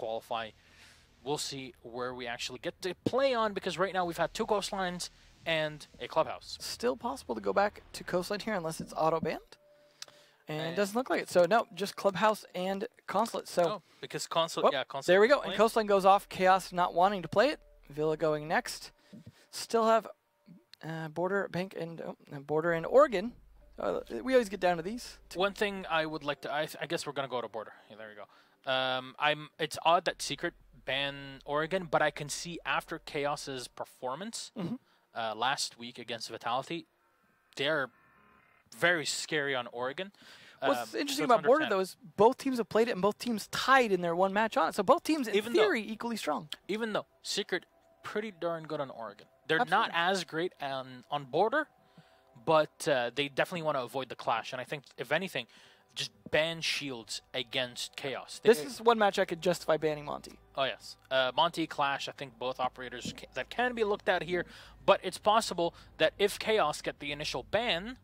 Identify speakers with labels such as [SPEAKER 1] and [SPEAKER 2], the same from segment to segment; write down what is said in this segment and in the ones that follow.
[SPEAKER 1] qualify. We'll see where we actually get to play on, because right now we've had 2 coastlines and a clubhouse.
[SPEAKER 2] Still possible to go back to coastline here unless it's auto banned. And it doesn't look like it. So no, just clubhouse and consulate. So
[SPEAKER 1] because consulate, yeah, consulate.
[SPEAKER 2] there we go. And coastline goes off. Chaos not wanting to play it. Villa going next. Still have border, bank, and border and Oregon. We always get down to these.
[SPEAKER 1] One thing I would like to, I guess we're gonna go to border. Yeah, there we go. It's odd that Secret ban Oregon, but I can see after Chaos's performance last week against Vitality, they're very scary on Oregon.
[SPEAKER 2] What's interesting about border though is both teams have played it and both teams tied in their one match on it. So both teams in theory equally strong. Even
[SPEAKER 1] though Secret pretty darn good on Oregon. They're not as great on border, but they definitely want to avoid the clash. And I think, if anything, just ban shields against Chaos.
[SPEAKER 2] This is one match I could justify banning Monty.
[SPEAKER 1] Oh, yes. Monty, Clash, I think both operators that can be looked at here. But it's possible that if Chaos get the initial ban,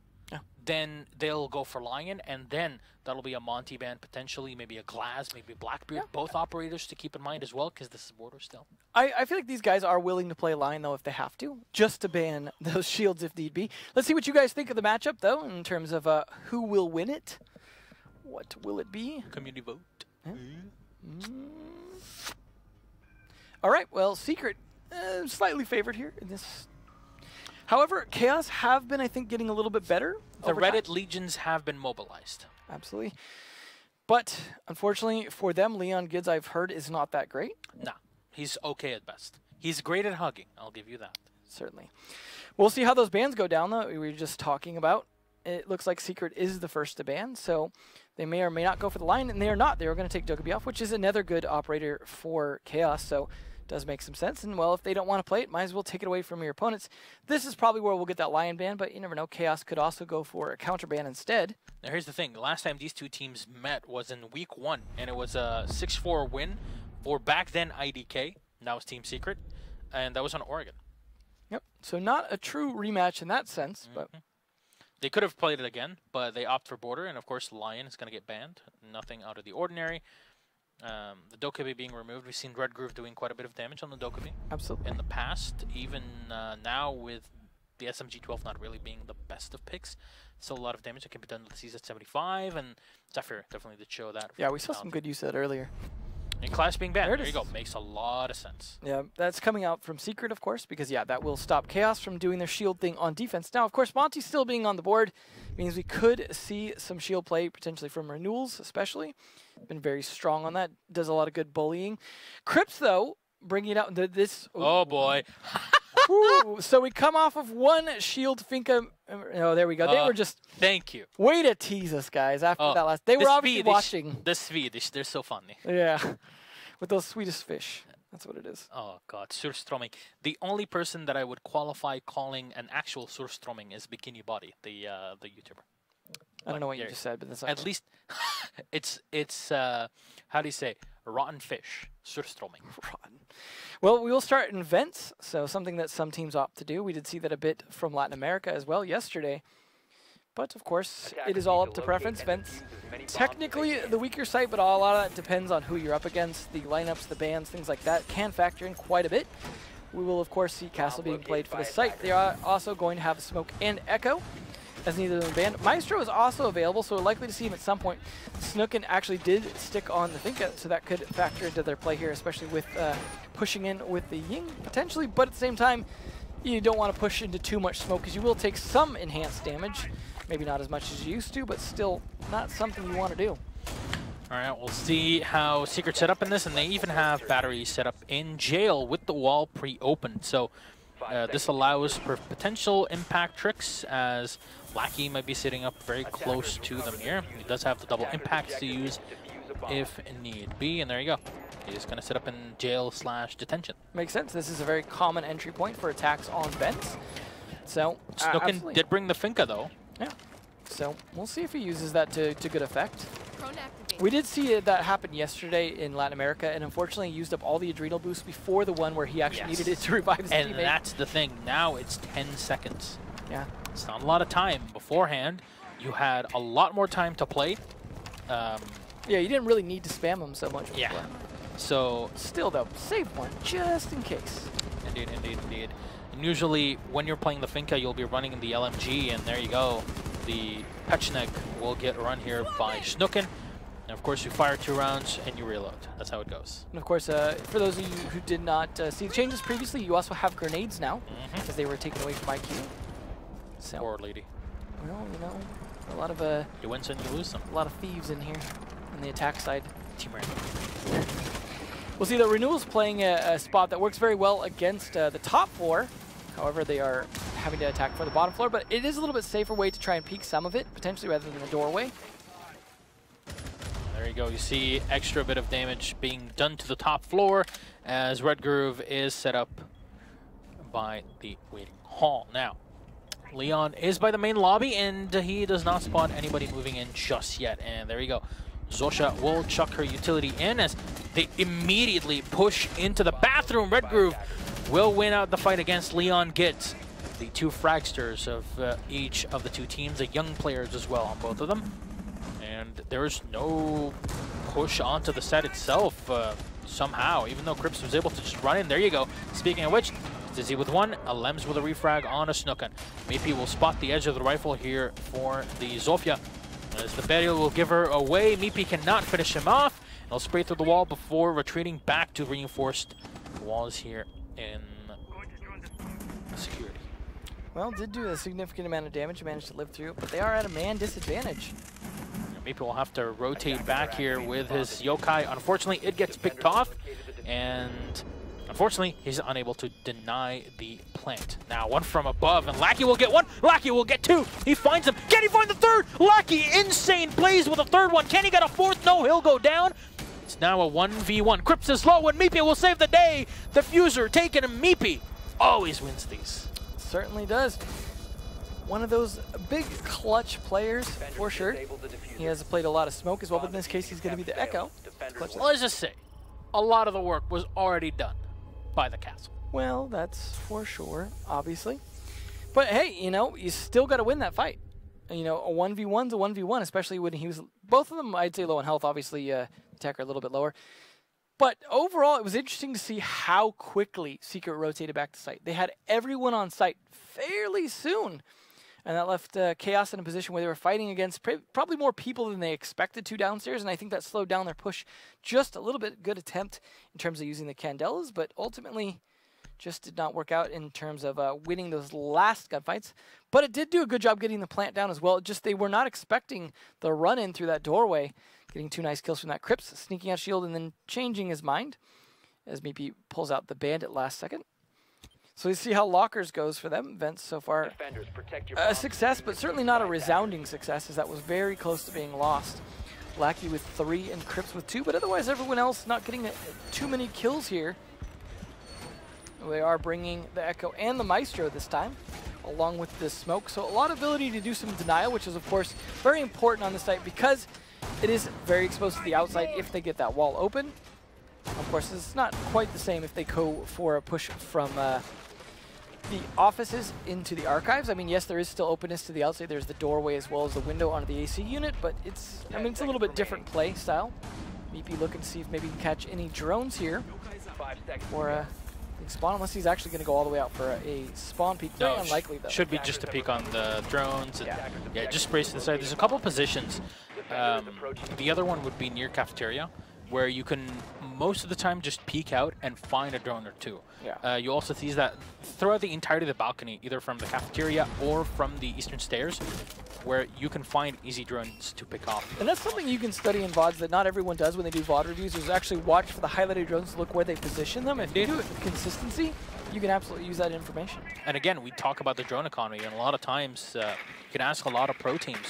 [SPEAKER 1] then they'll go for Lion, and then that'll be a Monty ban, potentially, maybe a Glaz, maybe a Blackbeard. Both operators to keep in mind as well, because this is border still.
[SPEAKER 2] I feel like these guys are willing to play Lion, though, if they have to, just to ban those shields if need be. Let's see what you guys think of the matchup, though, in terms of who will win it. What will it be?
[SPEAKER 1] Community vote.
[SPEAKER 2] All right, well, Secret slightly favored here in this. However, Chaos have been, I think, getting a little bit better.
[SPEAKER 1] The Reddit legions have been mobilized.
[SPEAKER 2] Absolutely. But, unfortunately, for them, Leon Gids, I've heard, is not that great.
[SPEAKER 1] Nah, he's okay at best. He's great at hugging, I'll give you that.
[SPEAKER 2] Certainly. We'll see how those bans go down, though, we were just talking about. It looks like Secret is the first to ban, so they may or may not go for the line, and they are not. They are going to take Dokkaebi off, which is another good operator for Chaos, so does make some sense. And, well, if they don't want to play it, might as well take it away from your opponents. This is probably where we'll get that Lion ban, but you never know. Chaos could also go for a counter ban instead.
[SPEAKER 1] Now, here's the thing. The last time these two teams met was in Week 1, and it was a 6-4 win for back then IDK. Now it's Team Secret, and that was on Oregon.
[SPEAKER 2] Yep. So not a true rematch in that sense, but
[SPEAKER 1] they could have played it again, but they opt for border, and of course Lion is going to get banned. Nothing out of the ordinary. The Dokkaebi being removed, we've seen Red Groove doing quite a bit of damage on the Dokkaebi.
[SPEAKER 2] Absolutely.
[SPEAKER 1] In the past, even now with the SMG-12 not really being the best of picks, still a lot of damage that can be done with the CZ-75, and Zephyr definitely did show that.
[SPEAKER 2] Yeah, we saw some good use of that earlier.
[SPEAKER 1] And Clash being banned, there you go, makes a lot of sense.
[SPEAKER 2] Yeah, that's coming out from Secret, of course, because, yeah, that will stop Chaos from doing their shield thing on defense. Now, of course, Monty still being on the board means we could see some shield play, potentially from Renewals, especially. Been very strong on that. Does a lot of good bullying. Crips, though, bringing it out into this. Ooh.
[SPEAKER 1] Oh, boy.
[SPEAKER 2] Ooh, so we come off of one shield Finka. Oh, there we go. They were just.
[SPEAKER 1] Thank you.
[SPEAKER 2] Way to tease us, guys, after that last. They were obviously watching.
[SPEAKER 1] The Swedish, they're so funny.
[SPEAKER 2] Yeah. With those Swedish fish. That's what it is.
[SPEAKER 1] Oh, God. Surströmming. The only person that I would qualify calling an actual Surströmming is Bikini Body, the YouTuber.
[SPEAKER 2] I don't know what you just said, but that's
[SPEAKER 1] at least it's how do you say, rotten fish, Surströmming.
[SPEAKER 2] Rotten. Well, we will start in vents, so something that some teams opt to do. We did see that a bit from Latin America as well yesterday. But of course, it is all up to preference. Vents, technically the weaker site, but a lot of that depends on who you're up against. The lineups, the bans, things like that can factor in quite a bit. We will of course see Castle being played for the site. They are also going to have Smoke and Echo, as neither of them banned. Maestro is also available, so we're likely to see him at some point. Snooken actually did stick on the Finka, so that could factor into their play here, especially with pushing in with the Ying, potentially. But at the same time, you don't want to push into too much smoke, because you will take some enhanced damage. Maybe not as much as you used to, but still not something you want to do.
[SPEAKER 1] All right, we'll see how Secret set up in this, and they even have batteries set up in jail with the wall pre-opened. So this allows for potential impact tricks, as Lackey might be sitting up very close to them here. He does have the double impacts to use if need be, and there you go. He's going to set up in jail/detention.
[SPEAKER 2] Makes sense. This is a very common entry point for attacks on vents. So
[SPEAKER 1] Snooken did bring the Finka, though.
[SPEAKER 2] Yeah. So we'll see if he uses that to good effect. We did see that happen yesterday in Latin America, and unfortunately he used up all the adrenal boost before the one where he actually needed it to revive his teammate.
[SPEAKER 1] And that's the thing. Now it's 10 seconds.
[SPEAKER 2] Yeah.
[SPEAKER 1] It's not a lot of time. Beforehand, you had a lot more time to play.
[SPEAKER 2] Yeah, you didn't really need to spam him so much before.
[SPEAKER 1] Yeah. So
[SPEAKER 2] still though, save one just in case.
[SPEAKER 1] Indeed, indeed, indeed. And usually when you're playing the Finka, you'll be running in the LMG, and there you go. The Pechnik will get run here by Snooken. And of course, you fire 2 rounds and you reload. That's how it goes.
[SPEAKER 2] And of course, for those of you who did not see the changes previously, you also have grenades now, because they were taken away from IQ. So,
[SPEAKER 1] Poor lady.
[SPEAKER 2] Well, you know, a lot of
[SPEAKER 1] you win some, you lose some.
[SPEAKER 2] A lot of thieves in here on the attack side.
[SPEAKER 1] Team
[SPEAKER 2] We'll see that Renewal's playing a spot that works very well against the top floor. However, they are having to attack for the bottom floor, but it is a little bit safer way to try and peek some of it, potentially rather than the doorway.
[SPEAKER 1] There you go. You see extra bit of damage being done to the top floor as Red Groove is set up by the waiting hall. Now, Leon is by the main lobby, and he does not spot anybody moving in just yet. And there you go. Zosha will chuck her utility in as they immediately push into the bathroom. Red Groove will win out the fight against Leon Gitz. The 2 fragsters of each of the 2 teams, the young players as well on both of them. And there is no push onto the set itself somehow, even though Crips was able to just run in. There you go. Speaking of which, Dizzy with 1, a Lems with a refrag on a Snooken. Maybe will spot the edge of the rifle here for the Zofia. As the Burial will give her away, Mipi cannot finish him off. He'll spray through the wall before retreating back to reinforced walls here in security.
[SPEAKER 2] Well, did do a significant amount of damage, managed to live through it, but they are at a man disadvantage.
[SPEAKER 1] Mipi will have to rotate back here with his Yokai. Unfortunately, it gets picked off, and unfortunately, he's unable to deny the plant. Now, 1 from above, and Lackey will get 1. Lackey will get 2. He finds him. Can he find the 3rd? Lackey, insane plays with a 3rd one. Can he get a 4th? No, he'll go down. It's now a 1v1. Crips is low, and Mipi will save the day. The Fuser taking him. Mipi always wins these.
[SPEAKER 2] Certainly does. One of those big clutch players, for sure. He has played a lot of smoke as well, but in this case, he's going to be the Echo.
[SPEAKER 1] Well, let's just say, a lot of the work was already done by the castle.
[SPEAKER 2] Well, that's for sure, obviously. But hey, you know, you still got to win that fight. You know, a 1v1's a 1v1, especially when he was, both of them, I'd say, low in health. Obviously, Attacker a little bit lower. But overall, it was interesting to see how quickly Secret rotated back to site. They had everyone on site fairly soon. And that left Chaos in a position where they were fighting against probably more people than they expected to downstairs, and I think that slowed down their push just a little bit. Good attempt in terms of using the Candelas, but ultimately just did not work out in terms of winning those last gunfights. But it did do a good job getting the plant down as well. Just they were not expecting the run-in through that doorway, getting 2 nice kills from that Crips, sneaking out shield and then changing his mind as Mipi pulls out the bandit last second. So we see how Lockers goes for them. Vents so far a success, but certainly not a resounding success, as that was very close to being lost. Lackey with 3 and Crips with 2, but otherwise everyone else not getting too many kills here. They are bringing the Echo and the Maestro this time, along with the smoke. So a lot of ability to do some denial, which is of course very important on the site because it is very exposed to the outside if they get that wall open. Of course, it's not quite the same if they go for a push from the offices into the archives. I mean, yes, there is still openness to the outside. There's the doorway as well as the window onto the AC unit, but it's, I mean, it's a little bit different play style. Mipi looking to see if maybe he can catch any drones here or a spawn, unless he's actually going to go all the way out for a spawn peek. Very unlikely, though.
[SPEAKER 1] Should be just a peek on the drones. And, yeah, just sprays to the side. There's a couple positions. The other one would be near cafeteria, where you can most of the time just peek out and find a drone or 2.
[SPEAKER 2] Yeah.
[SPEAKER 1] You also see that throughout the entirety of the balcony, either from the cafeteria or from the eastern stairs, where you can find easy drones to pick off.
[SPEAKER 2] And that's something you can study in VODs that not everyone does when they do VOD reviews, is actually watch for the highlighted drones, look where they position them. If you do it with consistency, you can absolutely use that information.
[SPEAKER 1] And again, we talk about the drone economy, and a lot of times you can ask a lot of pro teams.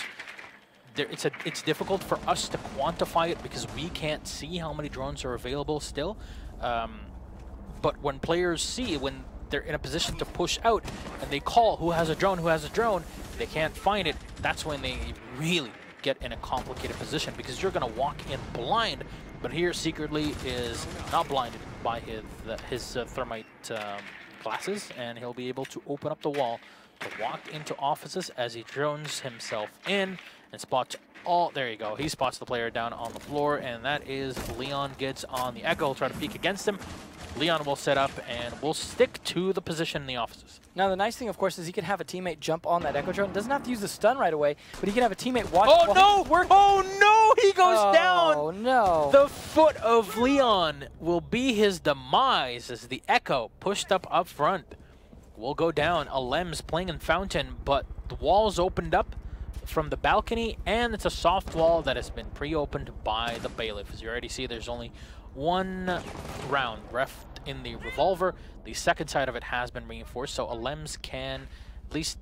[SPEAKER 1] It's difficult for us to quantify it because we can't see how many drones are available still. But when players see, when they're in a position to push out and they call who has a drone, they can't find it, that's when they really get in a complicated position because you're going to walk in blind. But here secretly is not blinded by his thermite glasses, and he'll be able to open up the wall to walk into offices as he drones himself in and spots all. There you go. He spots the player down on the floor, and that is Leon gets on the Echo. He'll try to peek against him. Leon will set up, and will stick to the position in the offices.
[SPEAKER 2] Now, the nice thing, of course, is he can have a teammate jump on that Echo drone. Doesn't have to use the stun right away, but he can have a teammate watch.
[SPEAKER 1] Oh, no! Oh, no! He goes down!
[SPEAKER 2] Oh, no.
[SPEAKER 1] The foot of Leon will be his demise as the Echo, pushed up front, will go down. Alem's playing in Fountain, but the wall's opened up from the balcony, and it's a soft wall that has been pre-opened by the Bailiff. As you already see, there's only one round left in the revolver. The second side of it has been reinforced, so Alem's can at least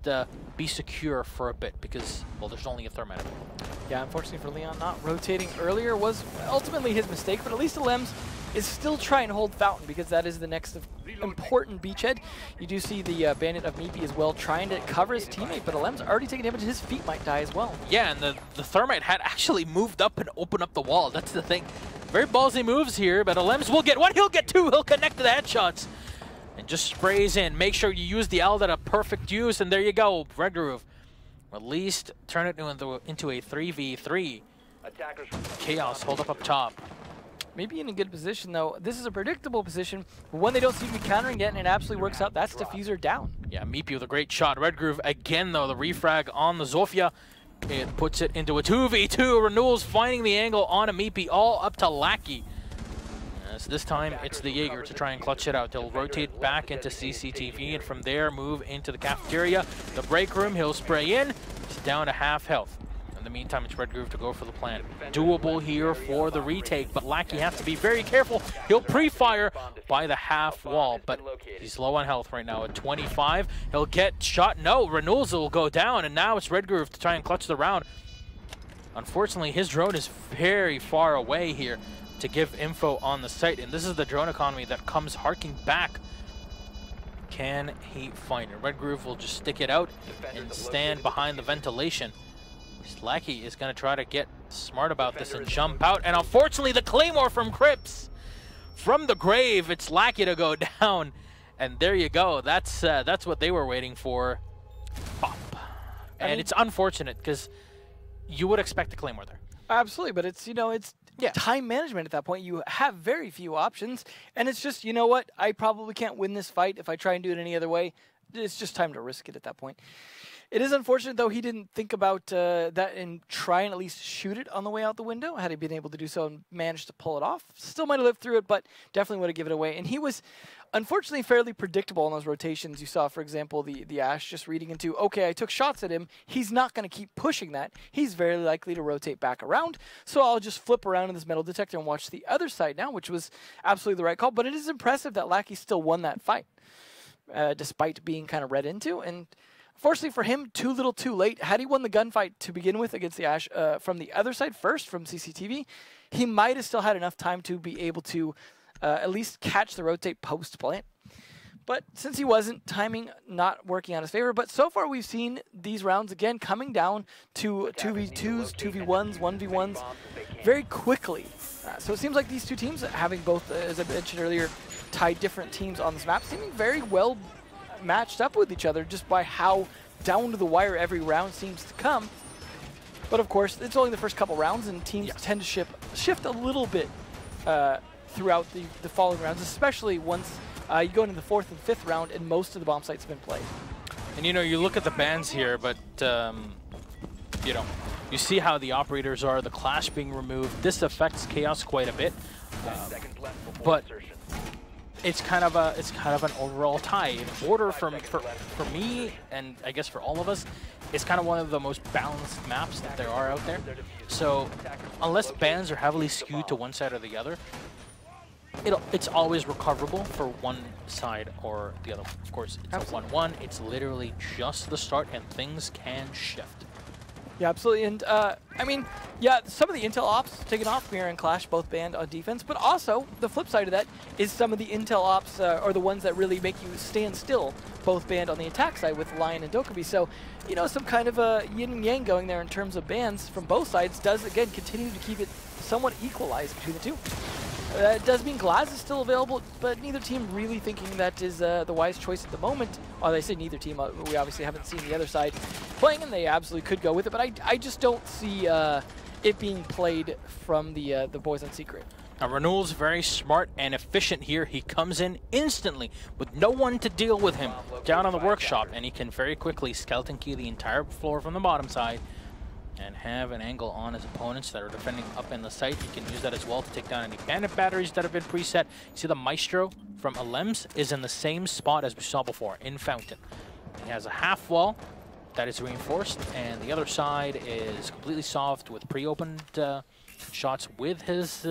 [SPEAKER 1] be secure for a bit because, well, there's only a thermite.
[SPEAKER 2] Yeah, unfortunately for Leon, not rotating earlier was ultimately his mistake, but at least Alem's is still trying to hold Fountain because that is the next important beachhead. You do see the Bandit of Meepy as well trying to cover his teammate, but Alem's already taking damage. His feet might die as well.
[SPEAKER 1] Yeah, and the thermite had actually moved up and opened up the wall. That's the thing. Very ballsy moves here, but Alem's will get one. He'll get two. He'll connect to the headshots and just sprays in. Make sure you use the L at a perfect use, and there you go. Red Groove. At least turn it into a 3v3. Chaos, hold up top.
[SPEAKER 2] Maybe in a good position, though. This is a predictable position, but one they don't seem to be countering yet, and it absolutely works out. That's Diffuser down.
[SPEAKER 1] Yeah, Meepy with a great shot. Red Groove again, though. The refrag on the Zofia. It puts it into a 2v2. Renewal's finding the angle on a Meepy, all up to Lackey. As this time, it's the Jaeger to try and clutch it out. They'll rotate back into CCTV, and from there, move into the cafeteria. The break room, he'll spray in. He's down to half health. In the meantime, it's Red Groove to go for the plant. Doable here for the retake, but Lackey has to be very careful. He'll pre-fire by the half wall, but he's low on health right now at 25. He'll get shot. No, Renewals will go down, and now it's Red Groove to try and clutch the round. Unfortunately, his drone is very far away here to give info on the site, and this is the drone economy that comes harking back. Can he find it? Red Groove will just stick it out and stand behind the ventilation. Lackey is going to try to get smart about this and jump out, and unfortunately the Claymore from Crips from the grave. It's Lackey to go down, and there you go. That's what they were waiting for. Bop. And it's unfortunate because you would expect the Claymore there.
[SPEAKER 2] Absolutely, but it's, you know, it's time management at that point. You have very few options, and it's just, you know what, I probably can't win this fight if I try and do it any other way. It's just time to risk it at that point. It is unfortunate, though, he didn't think about that and try and at least shoot it on the way out the window. Had he been able to do so and managed to pull it off, still might have lived through it, but definitely would have given it away. And he was, unfortunately, fairly predictable in those rotations. You saw, for example, the Ash just reading into, okay, I took shots at him. He's not going to keep pushing that. He's very likely to rotate back around, so I'll just flip around in this metal detector and watch the other side now, which was absolutely the right call. But it is impressive that Lackey still won that fight, despite being kind of read into. And fortunately for him, too little too late. Had he won the gunfight to begin with against the Ash from the other side first, from CCTV, he might have still had enough time to be able to at least catch the rotate post-plant. But since he wasn't, timing not working on his favor. But so far we've seen these rounds, again, coming down to 2v2s, 2v1s, 1v1s very quickly. So it seems like these two teams, having both, as I mentioned earlier, tied different teams on this map, seeming very well matched up with each other just by how down to the wire every round seems to come. But of course, it's only the first couple rounds, and teams tend to shift a little bit throughout the following rounds, especially once you go into the 4th and 5th round and most of the bomb sites have been played.
[SPEAKER 1] And you know, you look at the bans here, but you know, you see how the operators are, the clash being removed. This affects Chaos quite a bit, but it's kind of an overall tie. In order for me, and I guess for all of us, it's kind of one of the most balanced maps that there are out there. So unless bans are heavily skewed to one side or the other, it's always recoverable for one side or the other. Of course, it's a 1-1. It's literally just the start, and things can shift.
[SPEAKER 2] Yeah, absolutely. And I mean, yeah, some of the intel ops taken off, Mirror and Clash both banned on defense, but also the flip side of that is some of the intel ops are the ones that really make you stand still, both banned on the attack side with Lion and Dokkaebi. So, you know, some kind of a yin and yang going there in terms of bans from both sides does, again, continue to keep it somewhat equalized between the two. It does mean Glaz is still available, but neither team really thinking that is the wise choice at the moment. Oh, they say neither team. We obviously haven't seen the other side. playing, and they absolutely could go with it. But I just don't see it being played from the boys on Secret.
[SPEAKER 1] Now, Renewal's very smart and efficient here. He comes in instantly with no one to deal with him down on the workshop, and he can very quickly skeleton key the entire floor from the bottom side and have an angle on his opponents that are defending up in the site. He can use that as well to take down any bandit batteries that have been preset. You see the Maestro from Alems is in the same spot as we saw before, in Fountain. He has a half wall that is reinforced, and the other side is completely soft with pre-opened shots with his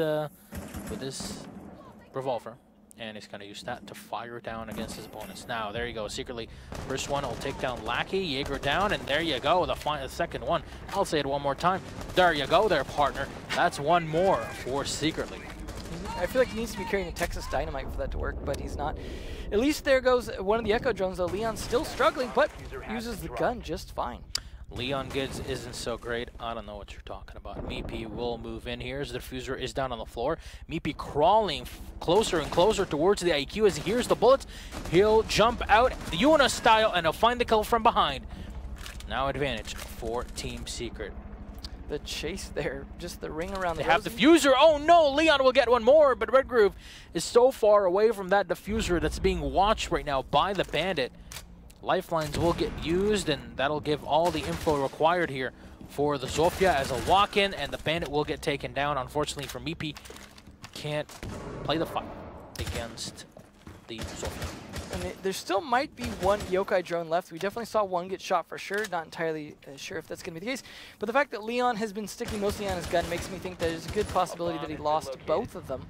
[SPEAKER 1] revolver, and he's going to use that to fire down against his opponents. Now, there you go. Secretly, first one will take down Lackey. Jaeger down, and there you go. The second one. I'll say it one more time. There you go there, partner. That's one more for Secretly.
[SPEAKER 2] I feel like he needs to be carrying a Texas Dynamite for that to work, but he's not. At least there goes one of the Echo drones, though. Leon's still struggling, but uses the gun just fine.
[SPEAKER 1] Leon Gids isn't so great. I don't know what you're talking about. Meepy will move in here as the diffuser is down on the floor. Meepy crawling closer and closer towards the IQ as he hears the bullets. He'll jump out the Yuna style, and he'll find the kill from behind. Now advantage for Team Secret.
[SPEAKER 2] The chase there, just the ring around the
[SPEAKER 1] They have the diffuser. Oh no, Leon will get one more, but Red Groove is so far away from that diffuser that's being watched right now by the bandit. Lifelines will get used, and that'll give all the info required here for the Zofia as a walk-in, and the bandit will get taken down. Unfortunately for Meepy, can't play the fight against the Zofia.
[SPEAKER 2] And there still might be one Yokai drone left. We definitely saw one get shot for sure. Not entirely sure if that's going to be the case. But the fact that Leon has been sticking mostly on his gun makes me think there's a good possibility that he lost both of them.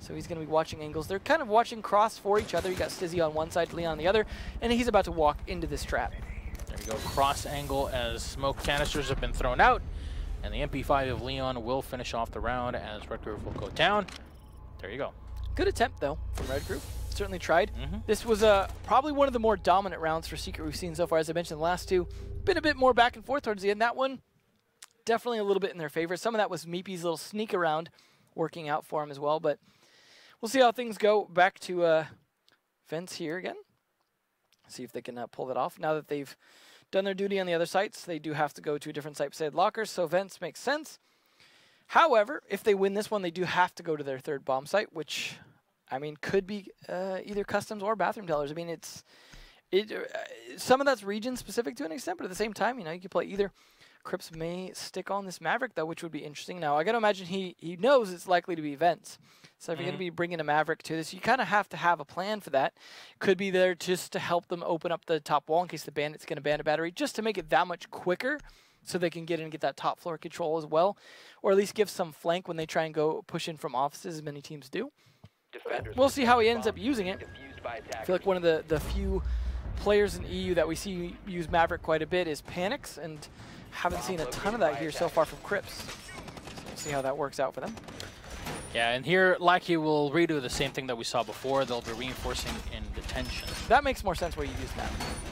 [SPEAKER 2] So he's going to be watching angles. They're kind of watching cross for each other. You got Stizzy on one side, Leon on the other, and he's about to walk into this trap.
[SPEAKER 1] There we go, cross angle as smoke canisters have been thrown out, and the MP5 of Leon will finish off the round as Red Groove will go down. There you go.
[SPEAKER 2] Good attempt, though, from Red Groove. Certainly tried. This was probably one of the more dominant rounds for Secret we've seen so far. As I mentioned, the last two, been a bit more back and forth towards the end. That one, definitely a little bit in their favor. Some of that was Meepy's little sneak around working out for him as well, but we'll see how things go. Back to Vents here again. See if they can pull that off. Now that they've done their duty on the other sites, they do have to go to a different site beside lockers, so Vents makes sense. However, if they win this one, they do have to go to their third bomb site, which, I mean, could be either customs or bathroom tellers. I mean, some of that's region specific to an extent, but at the same time, you know, you could play either. Crips may stick on this Maverick, though, which would be interesting. Now, I got to imagine he knows it's likely to be Vents. So if you're going to be bringing a Maverick to this, you kind of have to have a plan for that. Could be there just to help them open up the top wall in case the bandit's going to ban a battery, just to make it that much quicker so they can get in and get that top floor control as well. Or at least give some flank when they try and go push in from offices, as many teams do. We'll see how he ends up using it. I feel like one of the few players in EU that we see use Maverick quite a bit is Panics, and haven't seen a ton of that here so far from Crips. So we'll see how that works out for them.
[SPEAKER 1] Yeah, and here Lackey will redo the same thing that we saw before. They'll be reinforcing in detention.
[SPEAKER 2] That makes more sense where you use that.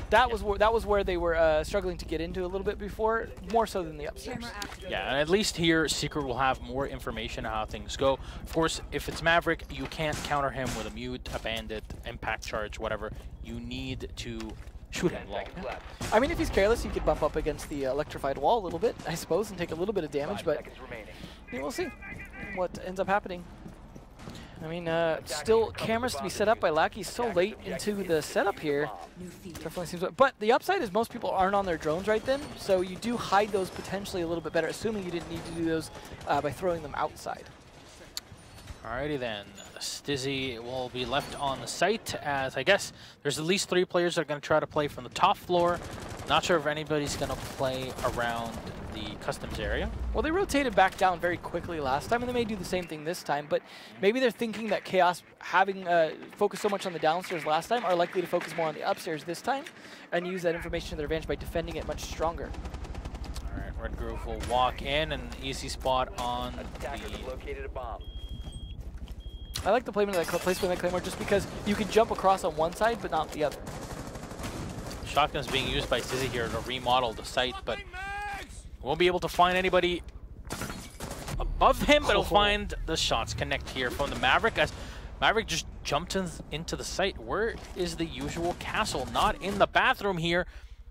[SPEAKER 2] That was where they were struggling to get into a little bit before, more so than the upstairs.
[SPEAKER 1] Yeah, and at least here Secret will have more information on how things go. Of course, if it's Maverick, you can't counter him with a mute, a bandit, impact charge, whatever. You need to shoot him long.
[SPEAKER 2] Yeah. I mean, if he's careless, he could bump up against the electrified wall a little bit, I suppose, and take a little bit of damage, but we'll see what ends up happening. I mean, still cameras to be set up by Lackey so late into the setup here. Definitely seems, but the upside is most people aren't on their drones right then, so you do hide those potentially a little bit better, assuming you didn't need to do those by throwing them outside.
[SPEAKER 1] Alrighty then, Stizzy will be left on the site, as I guess there's at least 3 players that are going to try to play from the top floor. Not sure if anybody's going to play around the customs area. Well,
[SPEAKER 2] they rotated back down very quickly last time, and they may do the same thing this time, but maybe they're thinking that Chaos, having focused so much on the downstairs last time, are likely to focus more on the upstairs this time, and use that information to their advantage by defending it much stronger.
[SPEAKER 1] Alright, Red Groove will walk in, an easy spot on the...
[SPEAKER 3] located a bomb.
[SPEAKER 2] I like the placement of that Claymore just because you can jump across on one side, but not the other.
[SPEAKER 1] Shotgun's being used by Stizzy here to remodel the site, but won't be able to find anybody above him, but he'll find the shots connect here from the Maverick, as Maverick just jumped into the site. Where is the usual castle? Not in the bathroom here.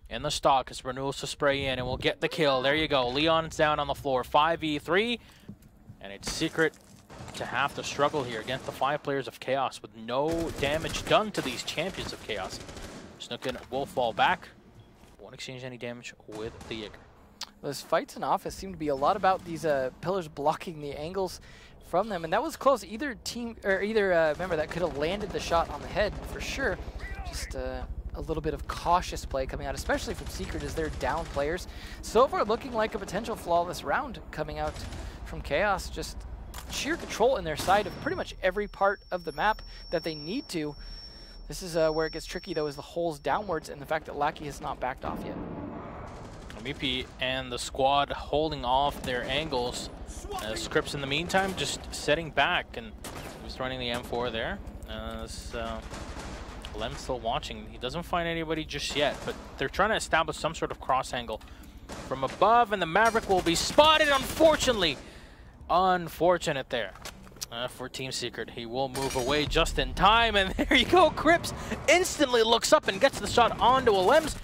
[SPEAKER 1] in the stock as Renewals to spray in and will get the kill. There you go. Leon's down on the floor. 5v3. And it's Secret to have to struggle here against the 5 players of Chaos with no damage done to these champions of Chaos. Snookin will fall back. Won't exchange any damage with the Jaeger.
[SPEAKER 2] Those fights in Office seem to be a lot about these pillars blocking the angles from them, and that was close. Either member that could have landed the shot on the head for sure. Just a little bit of cautious play coming out, especially from Secret as they're down players. So far, looking like a potential flawless round coming out from Chaos. Just sheer control in their side of pretty much every part of the map that they need to. This is where it gets tricky, though, is the holes downwards and the fact that Lackey has not backed off yet.
[SPEAKER 1] MVP and the squad holding off their angles. Scripps in the meantime just setting back, and he's running the M4 there. Lem's still watching. He doesn't find anybody just yet, but they're trying to establish some sort of cross angle from above, and the Maverick will be spotted, unfortunately. Unfortunate there for Team Secret. He will move away just in time, and there you go. Cripps instantly looks up and gets the shot onto a Lems.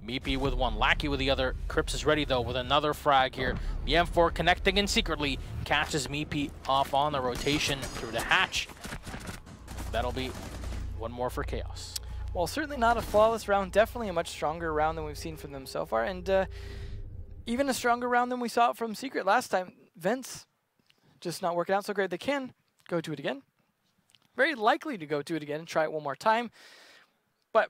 [SPEAKER 1] Meepy with one, Lackey with the other. Cripps is ready, though, with another frag here. The M4 connecting and secretly catches Meepy off on the rotation through the hatch. That'll be one more for Chaos.
[SPEAKER 2] Well, certainly not a flawless round. Definitely a much stronger round than we've seen from them so far. And even a stronger round than we saw from Secret last time. Vents just not working out so great. They can go to it again. Very likely to go to it again and try it one more time. But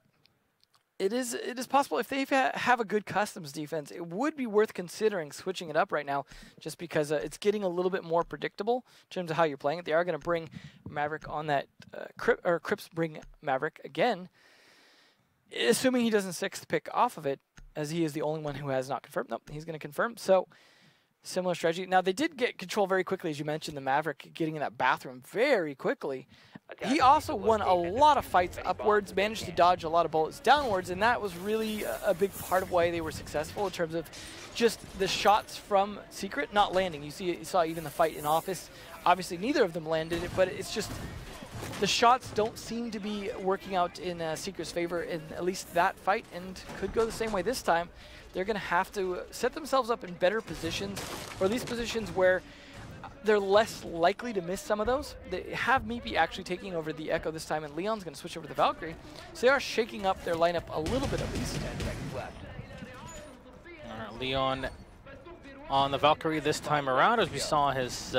[SPEAKER 2] it is possible if they have a good customs defense, it would be worth considering switching it up right now, just because it's getting a little bit more predictable in terms of how you're playing it. They are going to bring Maverick on that, Cripps bring Maverick again, assuming he doesn't 6th pick off of it, as he is the only one who has not confirmed. Nope, he's going to confirm. So similar strategy. Now, they did get control very quickly, as you mentioned, the Maverick getting in that bathroom very quickly. He also won a lot of fights upwards, managed to dodge a lot of bullets downwards, and that was really a big part of why they were successful in terms of just the shots from Secret not landing. You saw even the fight in Office. Obviously, neither of them landed it, but it's just the shots don't seem to be working out in Secret's favor in at least that fight, and could go the same way this time. They're going to have to set themselves up in better positions, or at least positions where they're less likely to miss some of those. They have Meepy actually taking over the Echo this time, and Leon's going to switch over to the Valkyrie. So they are shaking up their lineup a little bit at least.
[SPEAKER 1] Leon on the Valkyrie this time around, as we saw his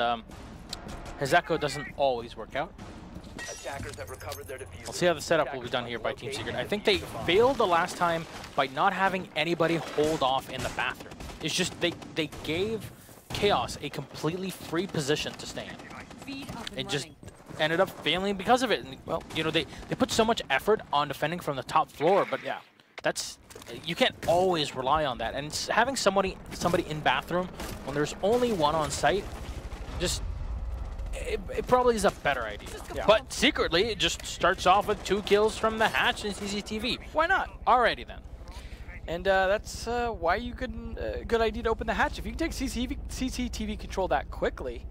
[SPEAKER 1] Echo doesn't always work out. We'll see how the setup will be done here by Team Secret. I think they failed the last time by not having anybody hold off in the bathroom. It's just they gave Chaos a completely free position to stay in. It just ended up failing because of it. And, well, you know, they put so much effort on defending from the top floor, but yeah, you can't always rely on that. And having somebody in bathroom when there's only one on site, just it probably is a better idea. Yeah. But secretly, it just starts off with 2 kills from the hatch and CCTV. Why not? Alrighty then.
[SPEAKER 2] And that's why you good idea to open the hatch. If you can take CCTV control that quickly.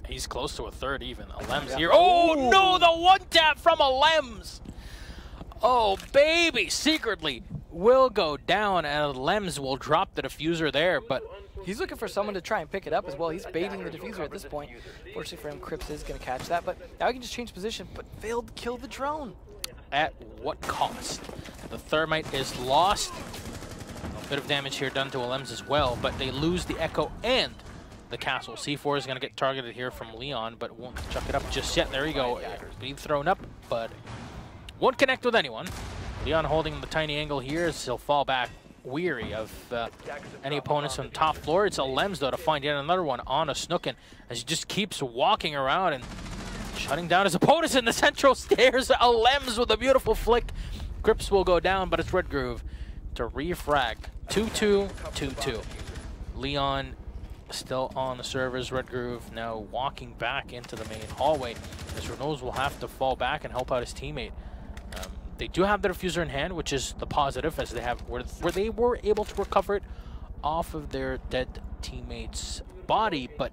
[SPEAKER 1] He's close to a 3rd even. A Lems here. Oh no, the 1-tap from a Lems. Oh baby, secretly will go down, and Lems will drop the diffuser there, but
[SPEAKER 2] he's looking for someone to try and pick it up as well. He's baiting the diffuser at this point. Fortunately for him, Cripps is going to catch that, but now he can just change position, but failed to kill the drone.
[SPEAKER 1] At what cost? The Thermite is lost. A bit of damage here done to Alems as well, but they lose the Echo and the castle. C4 is going to get targeted here from Leon, but won't chuck it up just yet. There you go. Being thrown up, but won't connect with anyone. Leon holding the tiny angle here as he'll fall back, weary of any opponents on the top floor. It's Alems, though, to find yet another one on a Snookin as he just keeps walking around and shutting down his opponents in the central stairs. Alems with a beautiful flick. Cripps will go down, but it's Red Groove to refrag. 2-2, 2-2. Leon still on the servers. Red Groove now walking back into the main hallway as Renaults will have to fall back and help out his teammate. They do have the diffuser in hand, which is the positive, as they have where they were able to recover it off of their dead teammate's body, but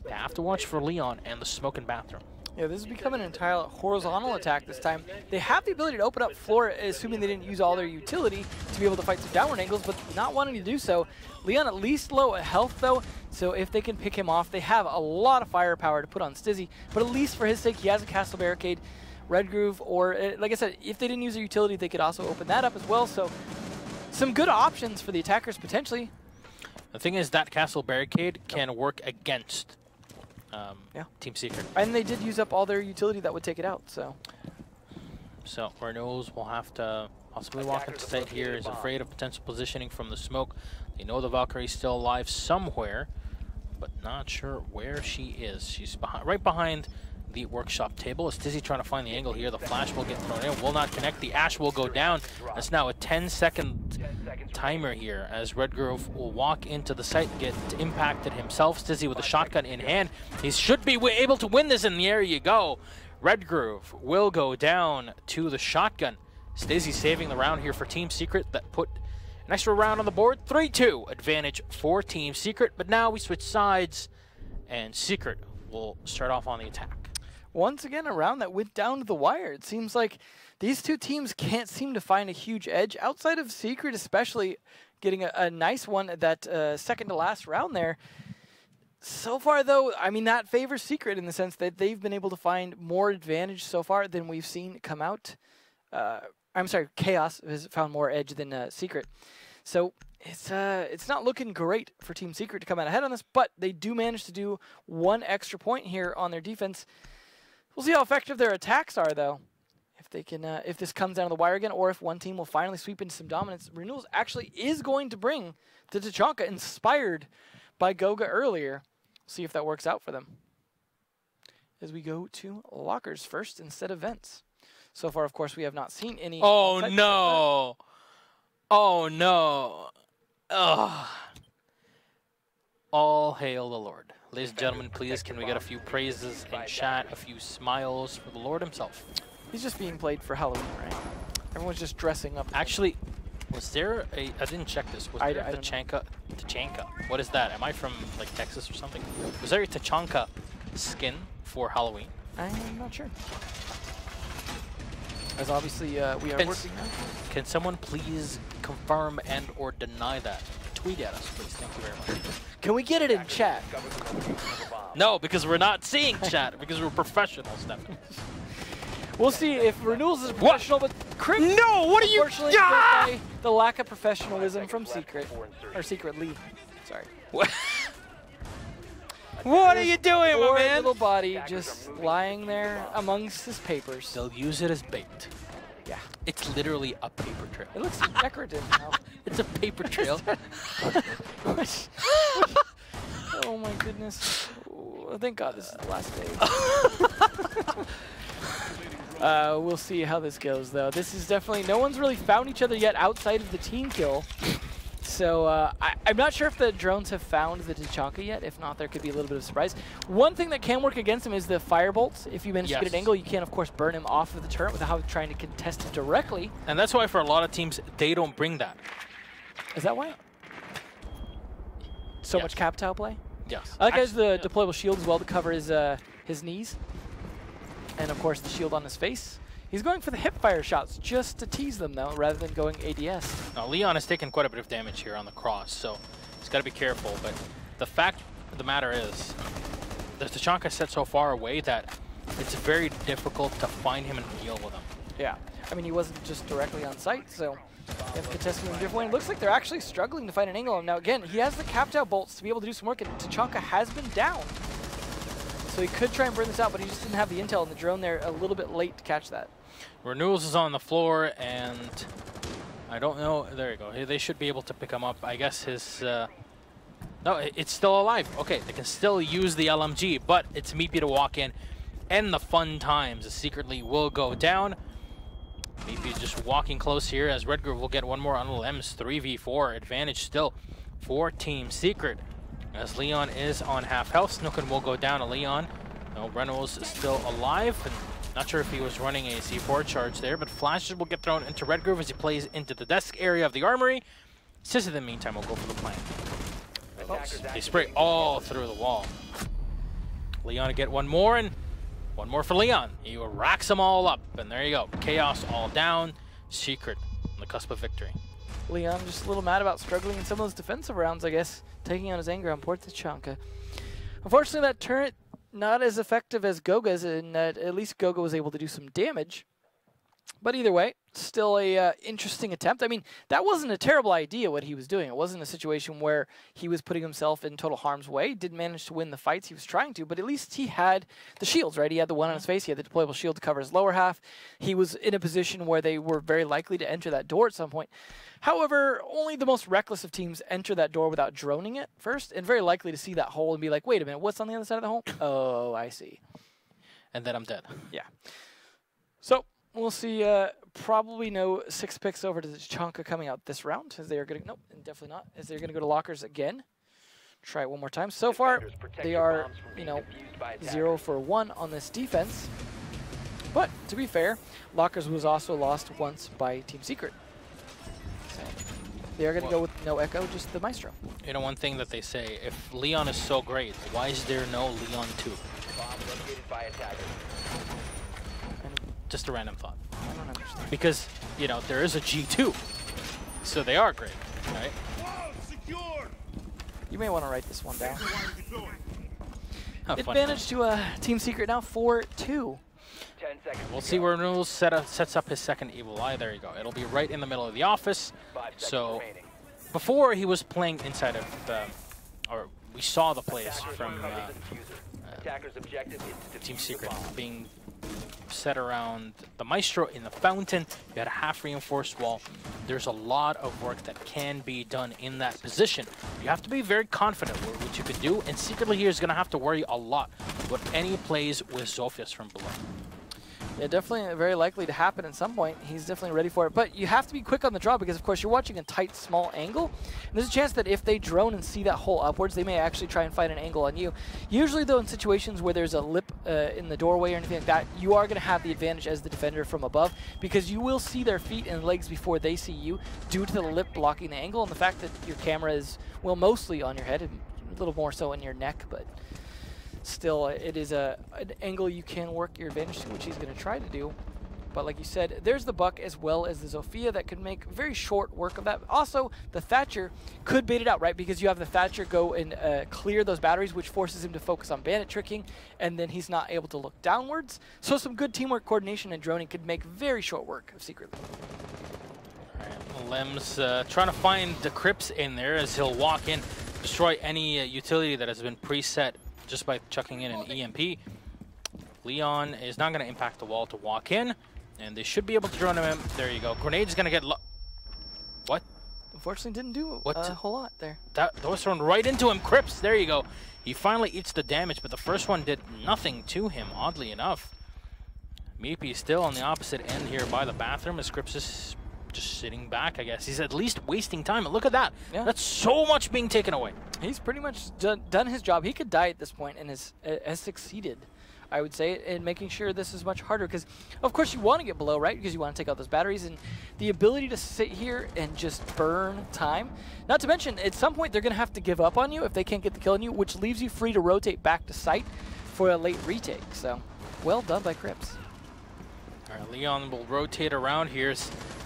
[SPEAKER 1] they have to watch for Leon and the smoke and bathroom.
[SPEAKER 2] Yeah, this has become an entire horizontal attack this time. They have the ability to open up floor, assuming they didn't use all their utility to be able to fight some downward angles, but not wanting to do so. Leon at least low health, though, so if they can pick him off, they have a lot of firepower to put on Stizzy, but at least for his sake, he has a Castle Barricade, Red Groove, or, like I said, if they didn't use their utility, they could also open that up as well, so some good options for the attackers, potentially.
[SPEAKER 1] The thing is that Castle Barricade can work against Team Secret.
[SPEAKER 2] And they did use up all their utility that would take it out, so.
[SPEAKER 1] So Renewals will have to possibly walk into site here, is afraid of potential positioning from the smoke. They know the Valkyrie's still alive somewhere, but not sure where she is. She's right behind the workshop table. Is Stizzy trying to find the angle here? The flash will get thrown in, will not connect. The Ash will go down. That's now a 10-second timer here as Redgrove will walk into the site, get impacted himself. Stizzy with a shotgun in hand. He should be able to win this, and there you go. Redgrove will go down to the shotgun. Stizzy saving the round here for Team Secret that put an extra round on the board. 3-2 advantage for Team Secret, but now we switch sides and Secret will start off on the attack.
[SPEAKER 2] Once again, a round that went down to the wire. It seems like these two teams can't seem to find a huge edge outside of Secret, especially getting a nice one at that second to last round there. So far, though, I mean, that favors Secret in the sense that they've been able to find more advantage so far than we've seen come out. I'm sorry, Chaos has found more edge than Secret. So it's not looking great for Team Secret to come out ahead on this, but they do manage to do one extra point here on their defense. We'll see how effective their attacks are, though. If they can, if this comes down to the wire again, or if one team will finally sweep into some dominance. Renewals actually is going to bring the Tachanka, inspired by Goga earlier. See if that works out for them. As we go to lockers first instead of vents. So far, of course, we have not seen any.
[SPEAKER 1] Oh no! Oh no! Ugh. All hail the Lord. Ladies and gentlemen, please, can we get a few praises in chat, a few smiles for the Lord himself?
[SPEAKER 2] He's just being played for Halloween, right? Everyone's just dressing up.
[SPEAKER 1] Actually, was there a, I didn't check this, was there a Tachanka? What is that? Am I from, like, Texas or something? Was there a Tachanka skin for Halloween?
[SPEAKER 2] I'm not sure. As obviously, we are working now.
[SPEAKER 1] Can someone please confirm and or deny that? Tweet at us, please. Thank you very much.
[SPEAKER 2] Can we get it in chat?
[SPEAKER 1] No, because we're not seeing chat, because we're professionals, Stefan.
[SPEAKER 2] We'll see if Renewals is professional, but Chris,
[SPEAKER 1] no, what are you?
[SPEAKER 2] Unfortunately, by the lack of professionalism from Secret, or Secretly, sorry.
[SPEAKER 1] What? What are you doing, my man?
[SPEAKER 2] Little body just lying there amongst his papers.
[SPEAKER 1] They'll use it as bait.
[SPEAKER 2] Yeah.
[SPEAKER 1] It's literally a paper trail.
[SPEAKER 2] It looks decorative now.
[SPEAKER 1] It's a paper trail.
[SPEAKER 2] Oh my goodness. Oh, thank God this is the last day. We'll see how this goes, though. This is definitely, no one's really found each other yet outside of the team kill. So I'm not sure if the drones have found the Tachanka yet. If not, there could be a little bit of surprise. One thing that can work against him is the firebolts. If you manage to get an angle, you can, of course, burn him off of the turret without trying to contest it directly.
[SPEAKER 1] And that's why for a lot of teams, they don't bring that.
[SPEAKER 2] Is that why? So much cap tile play?
[SPEAKER 1] Yes.
[SPEAKER 2] I like has the deployable shield as well to cover his knees. And, of course, the shield on his face. He's going for the hip fire shots just to tease them, though, rather than going ADS.
[SPEAKER 1] Now, Leon has taken quite a bit of damage here on the cross, so he's got to be careful. But the fact of the matter is, the Tachanka is set so far away that it's very difficult to find him and deal with him.
[SPEAKER 2] Yeah. I mean, he wasn't just directly on site, so you have to contest him in a different way. It looks like they're actually struggling to find an angle on him. Now, again, he has the cap-out bolts to be able to do some work, and Tachanka has been down. So he could try and burn this out, but he just didn't have the intel and the drone there a little bit late to catch that.
[SPEAKER 1] Renewals is on the floor, and I don't know. There you go. They should be able to pick him up. I guess his... no, it's still alive. Okay, they can still use the LMG, but it's Meepy to walk in. And the fun times secretly will go down. Meepy just walking close here as Redgrove will get one more on the Lems. 3v4 advantage still for Team Secret. As Leon is on half health, Snooken will go down to Leon. No, Reynolds is still alive, and not sure if he was running a C4 charge there, but flashes will get thrown into Redgrove as he plays into the desk area of the armory. Sis, in the meantime, will go for the plant. Oh, they spray all through the wall. Leon to get one more, and One more for Leon. He racks them all up, and there you go. Chaos all down. Secret on the cusp of victory.
[SPEAKER 2] Leon just a little mad about struggling in some of those defensive rounds, I guess, taking out his anger on Port Tachanka. Unfortunately, that turret not as effective as Goga's, in that at least Goga was able to do some damage. But either way, still a interesting attempt. I mean, that wasn't a terrible idea what he was doing. It wasn't a situation where he was putting himself in total harm's way. He didn't manage to win the fights he was trying to, but at least he had the shields, right? He had the one on his face. He had the deployable shield to cover his lower half. He was in a position where they were very likely to enter that door at some point. However, only the most reckless of teams enter that door without droning it first, and very likely to see that hole and be like, wait a minute, what's on the other side of the hole? Oh, I see.
[SPEAKER 1] And then I'm dead.
[SPEAKER 2] Yeah. So we'll see probably no 6 picks over to Tachanka coming out this round, as they are going to, nope, definitely not, as they're going to go to lockers again. Try it one more time. So far, they are, 0 for 1 on this defense. But to be fair, lockers was also lost once by Team Secret. So they are going to go with no Echo, just the Maestro.
[SPEAKER 1] You know, one thing that they say, if Leon is so great, why is there no Leon 2? Just a random thought.
[SPEAKER 2] I don't understand.
[SPEAKER 1] Because, there is a G2. So they are great, right?
[SPEAKER 2] You may want to write this one down.
[SPEAKER 1] Funny.
[SPEAKER 2] Advantage to Team Secret now 4-2.
[SPEAKER 1] We'll see where Noodles sets up his second Evil Eye. There you go. It'll be right in the middle of the office. So before he was playing inside of the, or we saw the plays from Team Secret being set around the Maestro in the fountain. You had a half reinforced wall. There's a lot of work that can be done in that position. You have to be very confident with what you can do, and Secretly here is going to have to worry a lot with any plays with Zophius from below.
[SPEAKER 2] Yeah, definitely very likely to happen at some point. He's definitely ready for it. But you have to be quick on the draw because, of course, you're watching a tight, small angle. And there's a chance that if they drone and see that hole upwards, they may actually try and find an angle on you. Usually, though, in situations where there's a lip in the doorway or anything like that, you are going to have the advantage as the defender from above because you will see their feet and legs before they see you due to the lip blocking the angle and the fact that your camera is, well, mostly on your head and a little more so in your neck, but still, it is an angle you can work your advantage to, which he's going to try to do. But like you said, there's the Buck as well as the Zofia that could make very short work of that. Also, the Thatcher could bait it out, right? Because you have the Thatcher go and clear those batteries, which forces him to focus on bandit tricking, and then he's not able to look downwards. So some good teamwork, coordination, and droning could make very short work of Secret.
[SPEAKER 1] All right, Lem's trying to find the Crips in there as he'll walk in, destroy any utility that has been preset just by chucking in an EMP. Leon is not going to impact the wall to walk in, and they should be able to drone him. There you go. Grenade's going to get what?
[SPEAKER 2] Unfortunately, didn't do a whole lot there.
[SPEAKER 1] That was thrown right into him. Crips, there you go. He finally eats the damage, but the first one did nothing to him, oddly enough. Meepy is still on the opposite end here by the bathroom as Crips is just sitting back, I guess. He's at least wasting time. And look at that. Yeah. That's so much being taken away.
[SPEAKER 2] He's pretty much done his job. He could die at this point and has succeeded, I would say, in making sure this is much harder. Because, of course, you want to get below, right? Because you want to take out those batteries. And the ability to sit here and just burn time. Not to mention, at some point, they're going to have to give up on you if they can't get the kill on you, which leaves you free to rotate back to site for a late retake. So, well done by Crips.
[SPEAKER 1] All right, Leon will rotate around here.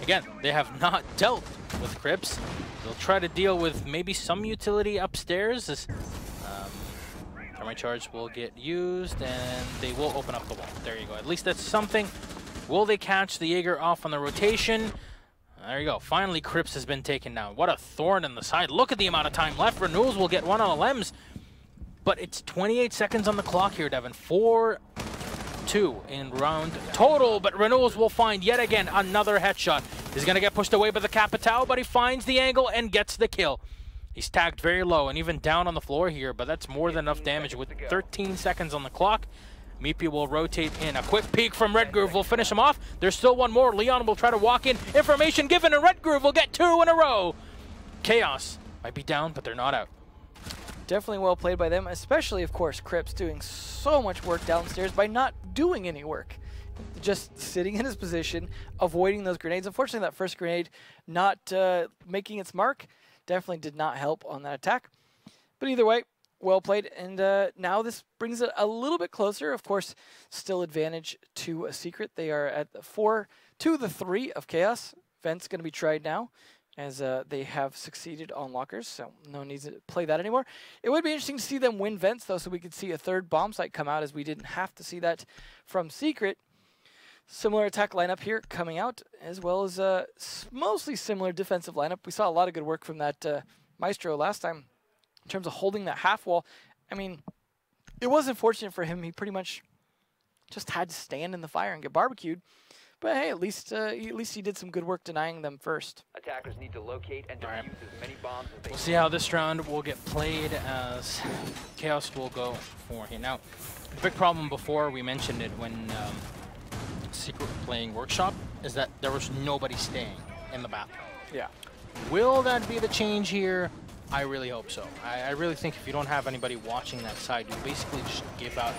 [SPEAKER 1] Again, they have not dealt with Crips. They'll try to deal with maybe some utility upstairs. As, Thermite charge will get used, and they will open up the wall. There you go. At least that's something. Will they catch the Jaeger off on the rotation? There you go. Finally, Crips has been taken down. What a thorn in the side. Look at the amount of time left. Renewals will get one on the Lems. But it's 28 seconds on the clock here, Devin. 4-2 in round total, but Renewals will find yet again another headshot. He's going to get pushed away by the Capitao, but he finds the angle and gets the kill. He's tagged very low and even down on the floor here, but that's more than enough damage with 13 seconds on the clock. Meepy will rotate in. A quick peek from Red Groove will finish him off. There's still one more. Leon will try to walk in. Information given, and Red Groove will get 2 in a row. Chaos might be down, but they're not out.
[SPEAKER 2] Definitely well played by them, especially, of course, Crips doing so much work downstairs by not doing any work. Just sitting in his position, avoiding those grenades. Unfortunately, that first grenade not making its mark definitely did not help on that attack. But either way, Well played, and now this brings it a little bit closer. Of course, still advantage to a Secret. They are at the 4 to the 3 of Chaos. Vent's going to be tried now, as they have succeeded on lockers, so no need to play that anymore. It would be interesting to see them win Vents, though, so we could see a third bomb site come out, as we didn't have to see that from Secret. Similar attack lineup here coming out, as well as a mostly similar defensive lineup. We saw a lot of good work from that Maestro last time in terms of holding that half wall. I mean, it was unfortunate for him. He pretty much just had to stand in the fire and get barbecued. But hey, at least he did some good work denying them first.
[SPEAKER 3] Attackers need to locate and defuse as many bombs as they
[SPEAKER 1] We'll see how this round will get played, as Chaos will go for here. Now, the big problem before, we mentioned it when Secret were playing Workshop, is that there was nobody staying in the bathroom.
[SPEAKER 2] Yeah.
[SPEAKER 1] Will that be the change here? I really hope so. I really think if you don't have anybody watching that side, you basically just give out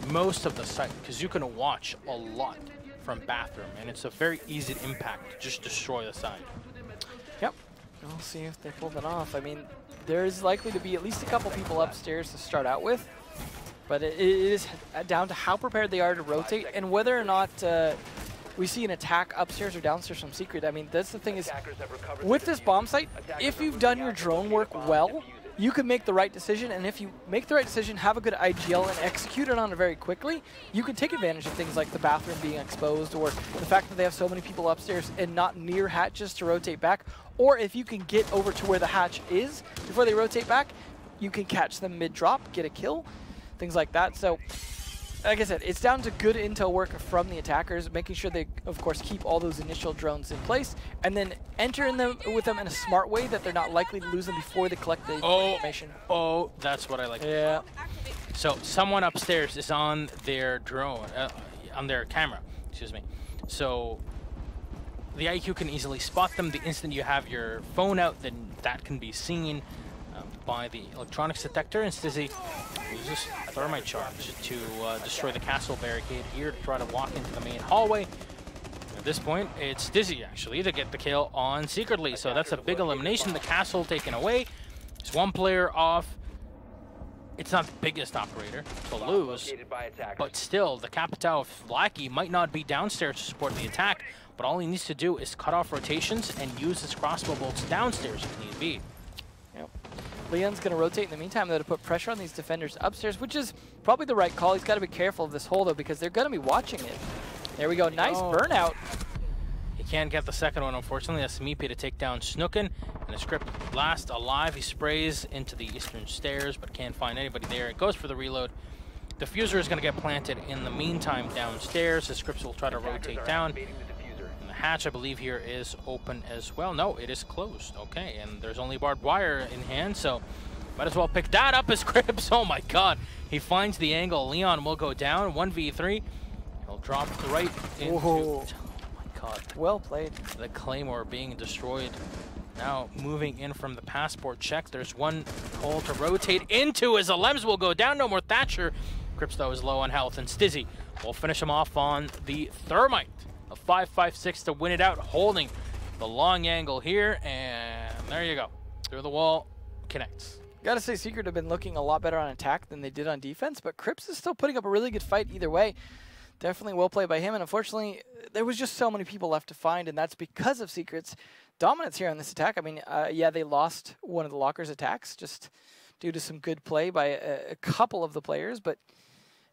[SPEAKER 1] most of the site, because you can watch a lot from bathroom, and it's a very easy impact to just destroy the side.
[SPEAKER 2] Yep. We'll see if they pull that off. I mean, there's likely to be at least a couple people upstairs to start out with, but it is down to how prepared they are to rotate and whether or not we see an attack upstairs or downstairs from Secret. I mean, that's the thing is, with this bomb site, if you've done your drone work well, you can make the right decision, and if you make the right decision, have a good IGL, and execute it on it very quickly, you can take advantage of things like the bathroom being exposed, or the fact that they have so many people upstairs and not near hatches to rotate back, or if you can get over to where the hatch is before they rotate back, you can catch them mid-drop, get a kill, things like that. So, like I said, it's down to good intel work from the attackers, making sure they, of course, keep all those initial drones in place, and then enter in them with them in a smart way that they're not likely to lose them before they collect the information.
[SPEAKER 1] Oh, that's what I like.
[SPEAKER 2] Yeah.
[SPEAKER 1] So someone upstairs is on their drone, on their camera, excuse me. So the IQ can easily spot them. The instant you have your phone out, then that can be seen by the electronics detector, and Stizzy uses thermite charge to destroy the castle barricade here to try to walk into the main hallway. At this point, it's Stizzy actually to get the kill on Secretly, so that's a big elimination. The castle taken away. There's one player off. It's not the biggest operator to lose, but still, the Capitao Lackey might not be downstairs to support the attack, but all he needs to do is cut off rotations and use his crossbow bolts downstairs if need be.
[SPEAKER 2] Yep. Leon's going to rotate in the meantime, though, to put pressure on these defenders upstairs, which is probably the right call. He's got to be careful of this hole, though, because they're going to be watching it. There we go. Nice burnout.
[SPEAKER 1] He can't get the second one, unfortunately. That's Meepy to take down Snookin. And his script last alive. He sprays into the eastern stairs, but can't find anybody there. It goes for the reload. Diffuser is going to get planted in the meantime downstairs. His scripts will try to rotate down. And the hatch, I believe, here is open as well. No, it is closed. Okay, and there's only barbed wire in hand, so might as well pick that up as Crips. Oh my god. He finds the angle. Leon will go down. 1v3. He'll drop right into...
[SPEAKER 2] Whoa.
[SPEAKER 1] Oh my god.
[SPEAKER 2] Well played.
[SPEAKER 1] The Claymore being destroyed. Now moving in from the passport check. There's one hole to rotate into as the Lems will go down. No more Thatcher. Crips, though, is low on health, and Stizzy will finish him off on the Thermite. A 5.56 to win it out, holding the long angle here, and there you go. Through the wall, connects.
[SPEAKER 2] Gotta say, Secret have been looking a lot better on attack than they did on defense, but Crips is still putting up a really good fight either way. Definitely well played by him, and unfortunately, there was just so many people left to find, and that's because of Secret's dominance here on this attack. I mean, yeah, they lost one of the lockers' attacks just due to some good play by a couple of the players, but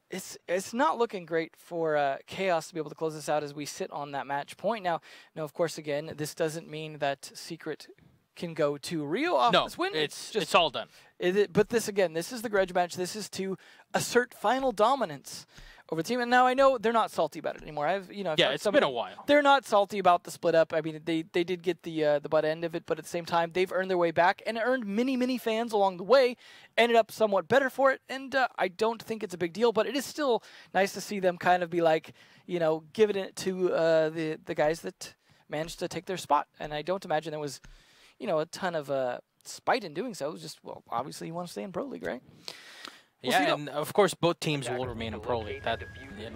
[SPEAKER 2] it's not looking great for Chaos to be able to close this out as we sit on that match point. Now, of course, again, this doesn't mean that Secret can go to Rio off this win.
[SPEAKER 1] It's all done.
[SPEAKER 2] But this, again, this is the grudge match. This is to assert final dominance over the team. And now I know they're not salty about it anymore.
[SPEAKER 1] Yeah, it's been a while.
[SPEAKER 2] They're not salty about the split up. I mean, they did get the butt end of it, but at the same time, they've earned their way back and earned many fans along the way. Ended up somewhat better for it, and I don't think it's a big deal, but it is still nice to see them kind of be like, giving it to the guys that managed to take their spot. And I don't imagine there was, a ton of spite in doing so. It was just, well, obviously you want to stay in Pro League, right?
[SPEAKER 1] Yeah, and of course both teams will remain in Pro League.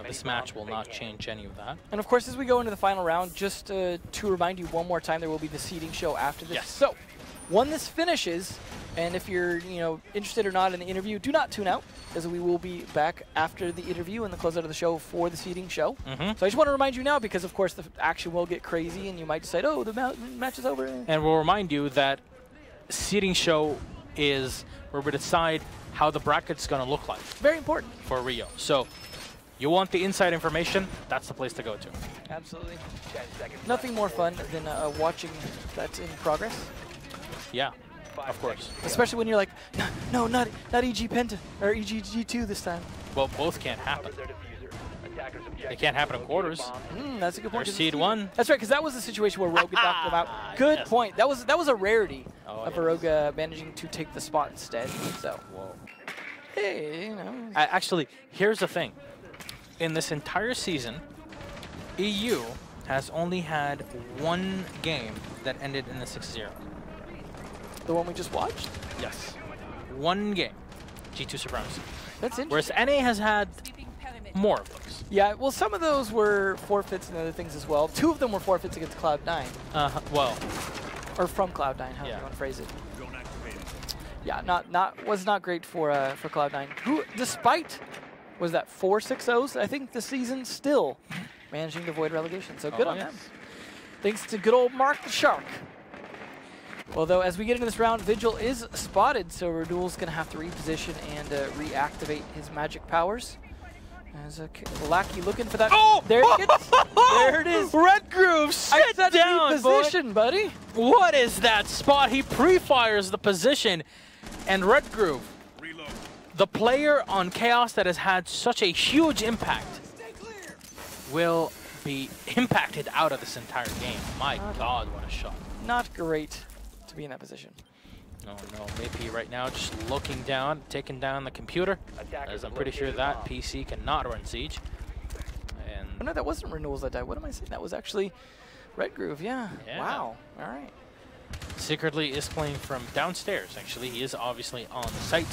[SPEAKER 1] This match will not change any of that.
[SPEAKER 2] And of course, as we go into the final round, just to remind you one more time, there will be the seeding show after this.
[SPEAKER 1] Yes.
[SPEAKER 2] So, when this finishes, And if you're, interested or not in the interview, do not tune out, as we will be back after the interview and the closeout of the show for the seeding show. So I just want to remind you now, because of course the action will get crazy, and you might decide, oh, the match is over.
[SPEAKER 1] And we'll remind you that seeding show is where we decide how the bracket's going to look like.
[SPEAKER 2] Very important.
[SPEAKER 1] For Rio. So you want the inside information, that's the place to go to.
[SPEAKER 2] Absolutely. Nothing more fun than watching that in progress.
[SPEAKER 1] Yeah, of course.
[SPEAKER 2] Especially when you're like, no, not EG Penta, or EG2 this time.
[SPEAKER 1] Well, both can't happen. They can't happen in quarters.
[SPEAKER 2] That's a good point.
[SPEAKER 1] There's seed 1.
[SPEAKER 2] That's right, because that was the situation where Rogue knocked them out. Good point. That was a rarity of a Rogue managing to take the spot instead. So, hey,
[SPEAKER 1] Actually, here's the thing. In this entire season, EU has only had one game that ended in a 6-0.
[SPEAKER 2] The one we just watched?
[SPEAKER 1] Yes. One game. G2 Supremacy.
[SPEAKER 2] That's interesting.
[SPEAKER 1] Whereas NA has had more of those.
[SPEAKER 2] Yeah, well, some of those were forfeits and other things as well. 2 of them were forfeits against Cloud9.
[SPEAKER 1] Well.
[SPEAKER 2] Or from Cloud9, how do you want to phrase it? Yeah, was not great for Cloud9, who, despite, was that 4 6-0s, I think, this season, still managing to avoid relegation. So good on them. Thanks to good old Mark the Shark. Although, as we get into this round, Vigil is spotted, so Renewal's going to have to reposition and reactivate his magic powers. As Lackey looking for that.
[SPEAKER 1] Oh!
[SPEAKER 2] There it gets. There it is.
[SPEAKER 1] Red Groove, sit down,
[SPEAKER 2] position, buddy.
[SPEAKER 1] What is that spot? He pre-fires the position, and Red Groove, the player on Chaos that has had such a huge impact, will be impacted out of this entire game. My God, what a shot.
[SPEAKER 2] Not great to be in that position.
[SPEAKER 1] Oh no, maybe right now just looking down, taking down the computer, as I'm pretty sure that PC cannot run Siege. And
[SPEAKER 2] oh no, that wasn't Renewals that died. What am I saying? That was actually Red Groove, yeah. Wow, all right.
[SPEAKER 1] Secretly is playing from downstairs, actually. He is obviously on the site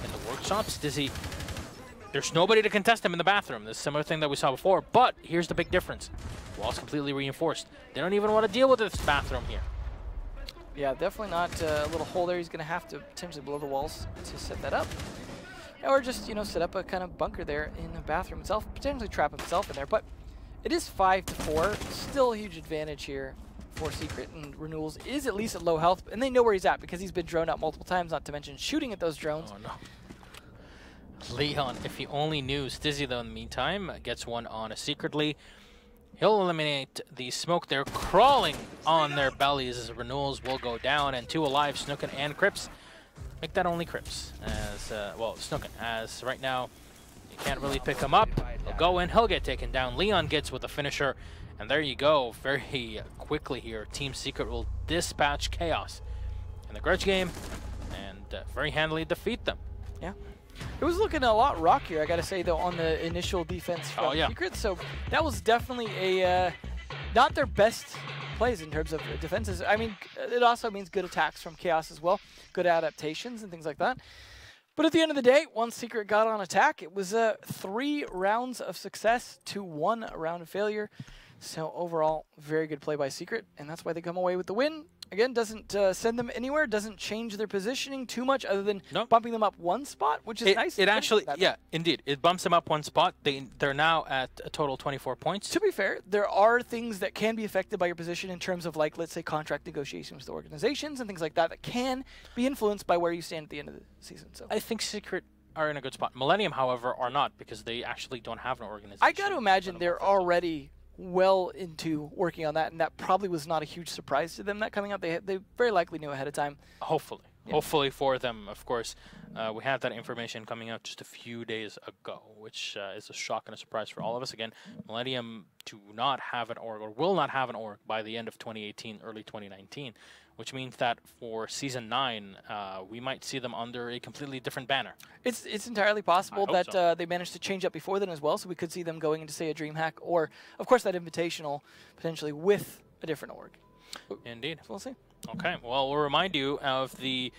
[SPEAKER 1] in the workshops. There's nobody to contest him in the bathroom. This similar thing that we saw before, but here's the big difference. Wall's completely reinforced. They don't even want to deal with this bathroom here.
[SPEAKER 2] Yeah, definitely not a little hole there. He's going to have to potentially blow the walls to set that up. Or just, set up a kind of bunker there in the bathroom itself, potentially trap himself in there. But it is 5-4. Still a huge advantage here for Secret. And Renewals is at least at low health, and they know where he's at because he's been droned out multiple times, not to mention shooting at those drones.
[SPEAKER 1] Oh, no. Leon, if he only knew. Stizzy, though, in the meantime, gets one on a Secretly. He'll eliminate the smoke. They're crawling on their bellies as Renewals will go down, and 2 alive, Snooken and Crips. Make that only Crips, as, Snooken, as right now you can't really pick him up. He'll go in, he'll get taken down. Leon gets with the finisher, and there you go. Very quickly here, Team Secret will dispatch Chaos in the grudge game, and very handily defeat them.
[SPEAKER 2] Yeah. It was looking a lot rockier, I gotta say, though, on the initial defense from Secret. So that was definitely a not their best plays in terms of defenses. I mean, it also means good attacks from Chaos as well, good adaptations and things like that. But at the end of the day, once Secret got on attack, it was 3 rounds of success to 1 round of failure. So overall, very good play by Secret, and that's why they come away with the win. Again, doesn't send them anywhere, doesn't change their positioning too much other than bumping them up 1 spot, which is nice.
[SPEAKER 1] It actually, yeah, indeed. It bumps them up 1 spot. They're now at a total 24 points.
[SPEAKER 2] To be fair, there are things that can be affected by your position in terms of, like, let's say, contract negotiations with organizations and things like that can be influenced by where you stand at the end of the season. So
[SPEAKER 1] I think Secret are in a good spot. Millennium, however, are not, because they actually don't have an organization.
[SPEAKER 2] I got to imagine they're already well into working on that, and that probably was not a huge surprise to them that coming up. They very likely knew ahead of time.
[SPEAKER 1] Hopefully. Yeah. Hopefully for them, of course. We had that information coming out just a few days ago, which is a shock and a surprise for all of us. Again, Millennium do not have an org, or will not have an org by the end of 2018, early 2019, which means that for Season 9, we might see them under a completely different banner.
[SPEAKER 2] It's entirely possible that they managed to change up before then as well, so we could see them going into, say, a DreamHack, or, of course, that Invitational, potentially with a different org.
[SPEAKER 1] Indeed.
[SPEAKER 2] So we'll see.
[SPEAKER 1] Okay, well, we'll remind you of the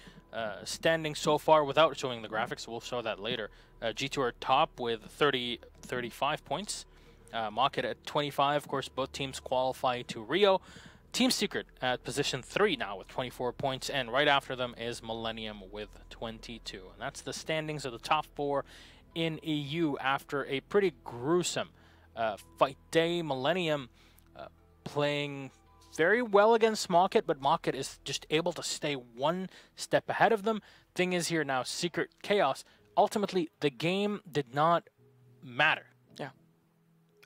[SPEAKER 1] standing so far without showing the graphics. We'll show that later. G2 are top with 35 points. Mocket at 25. Of course, both teams qualify to Rio. Team Secret at position 3 now with 24 points, and right after them is Millennium with 22. And that's the standings of the top 4 in EU after a pretty gruesome fight day. Millennium playing very well against Mocket, but Mocket is just able to stay one step ahead of them. Thing is here now, Secret Chaos. Ultimately, the game did not matter.
[SPEAKER 2] Yeah.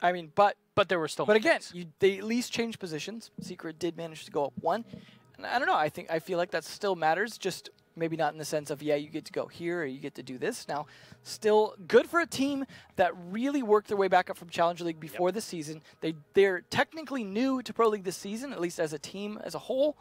[SPEAKER 2] I mean, but
[SPEAKER 1] there were still.
[SPEAKER 2] But again,
[SPEAKER 1] mistakes.
[SPEAKER 2] they at least changed positions. Secret did manage to go up 1. And I don't know. I feel like that still matters. Just maybe not in the sense of, yeah, you get to go here or you get to do this. Now, still good for a team that really worked their way back up from Challenger League before the season. They're technically new to Pro League this season, at least as a team as a whole.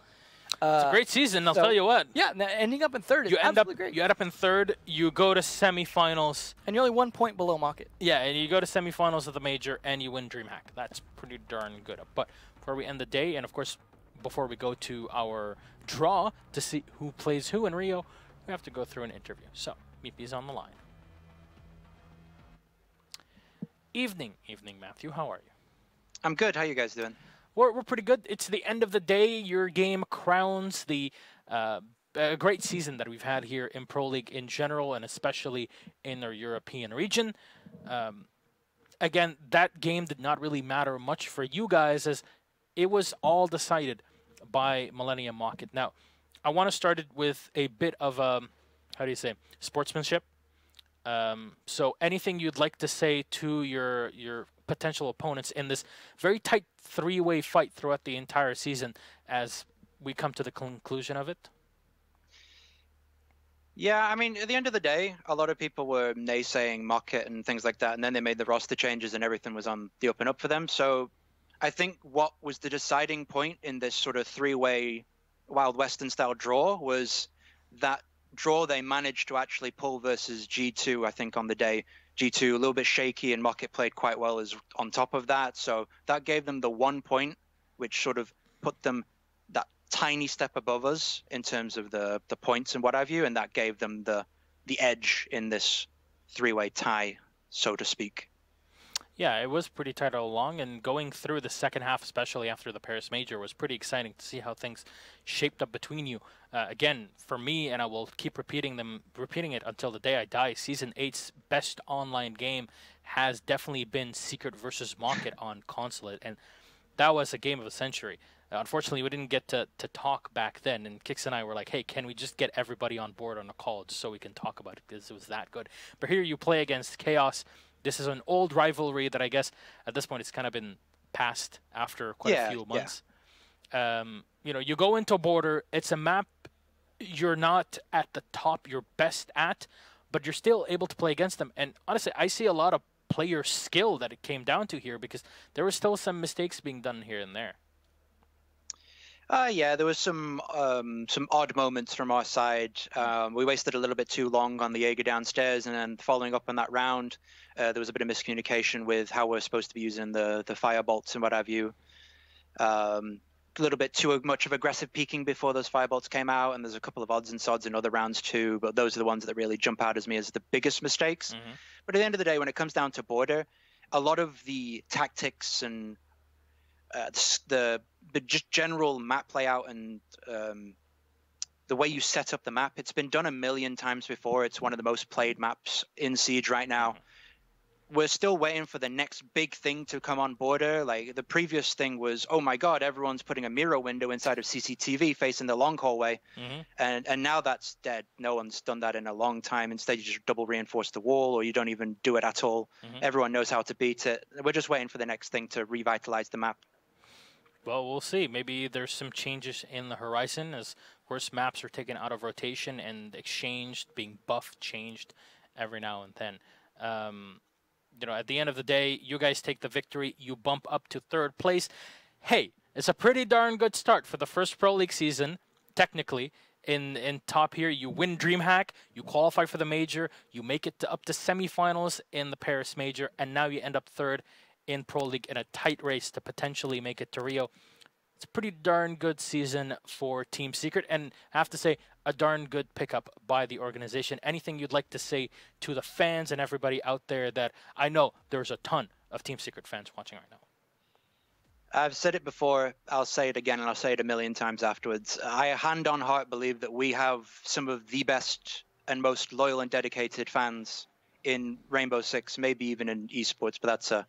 [SPEAKER 1] It's a great season, I'll tell you what.
[SPEAKER 2] Yeah, ending up in 3rd is absolutely great.
[SPEAKER 1] You end up in 3rd, you go to semifinals.
[SPEAKER 2] And you're only 1 point below Mocket.
[SPEAKER 1] Yeah, and you go to semifinals of the major and you win DreamHack. That's pretty darn good. But before we end the day, and of course, before we go to our draw to see who plays who in Rio, we have to go through an interview. So, Meepy's on the line. Evening, Matthew. How are you?
[SPEAKER 4] I'm good. How you guys doing?
[SPEAKER 1] We're pretty good. It's the end of the day. Your game crowns the great season that we've had here in Pro League in general, and especially in our European region. Again, that game did not really matter much for you guys, as it was all decided by Millennium Mocket. Now, I want to start it with a bit of sportsmanship. So anything you'd like to say to your potential opponents in this very tight 3-way fight throughout the entire season as we come to the conclusion of it?
[SPEAKER 4] Yeah, I mean, at the end of the day, a lot of people were naysaying Mocket and things like that, and then they made the roster changes and everything was on the up and up for them. So I think what was the deciding point in this sort of 3-way Wild Western-style draw was that draw they managed to actually pull versus G2, I think, on the day. G2 a little bit shaky, and Mocket played quite well as on top of that. So that gave them the 1 point, which sort of put them that tiny step above us in terms of the points and what have you, and that gave them the edge in this 3-way tie, so to speak.
[SPEAKER 1] Yeah, it was pretty tight all along, and going through the second half, especially after the Paris Major, was pretty exciting to see how things shaped up between you. Again, for me, and I will keep repeating it until the day I die, Season 8's best online game has definitely been Secret versus Mocket on Consulate, and that was a game of the century. Unfortunately, we didn't get to talk back then, and Kix and I were like, hey, can we just get everybody on board on a call just so we can talk about it, because it was that good. But here you play against Chaos. This is an old rivalry that I guess at this point it's kind of been passed after quite a few months. Yeah. You know, you go into Border. It's a map you're not at the top, you're best at, but you're still able to play against them. And honestly, I see a lot of player skill that it came down to here, because there were still some mistakes being done here and there.
[SPEAKER 4] Yeah, there was some odd moments from our side. We wasted a little bit too long on the Jaeger downstairs, and then following up on that round, there was a bit of miscommunication with how we're supposed to be using the firebolts and what have you. A little bit too much of aggressive peeking before those firebolts came out, and there's a couple of odds and sods in other rounds too, but those are the ones that really jump out as me as the biggest mistakes. Mm-hmm. But at the end of the day, when it comes down to Border, a lot of the tactics and the just general map layout and the way you set up the map, it's been done a million times before. It's one of the most played maps in Siege right now. We're still waiting for the next big thing to come on Border. Like, the previous thing was, oh my god, everyone's putting a mirror window inside of CCTV facing the long hallway. Mm-hmm. And now that's dead. No one's done that in a long time. Instead, you just double reinforce the wall, or you don't even do it at all. Mm-hmm. Everyone knows how to beat it. We're just waiting for the next thing to revitalize the map.
[SPEAKER 1] Well, we'll see. Maybe there's some changes in the horizon, as of course maps are taken out of rotation and exchanged, being buffed, changed every now and then. You know, at the end of the day, you guys take the victory. You bump up to 3rd place. Hey, it's a pretty darn good start for the first Pro League season, technically. In top here, you win DreamHack, you qualify for the Major, you make it up to semifinals in the Paris Major, and now you end up 3rd in Pro League in a tight race to potentially make it to Rio. It's a pretty darn good season for Team Secret, and I have to say, a darn good pickup by the organization. Anything you'd like to say to the fans and everybody out there? That I know there's a ton of Team Secret fans watching right
[SPEAKER 4] I've said it before, I'll say it again, and I'll say it a million times afterwards. I, hand on heart, believe that we have some of the best and most loyal and dedicated fans in Rainbow Six, maybe even in esports, but that's a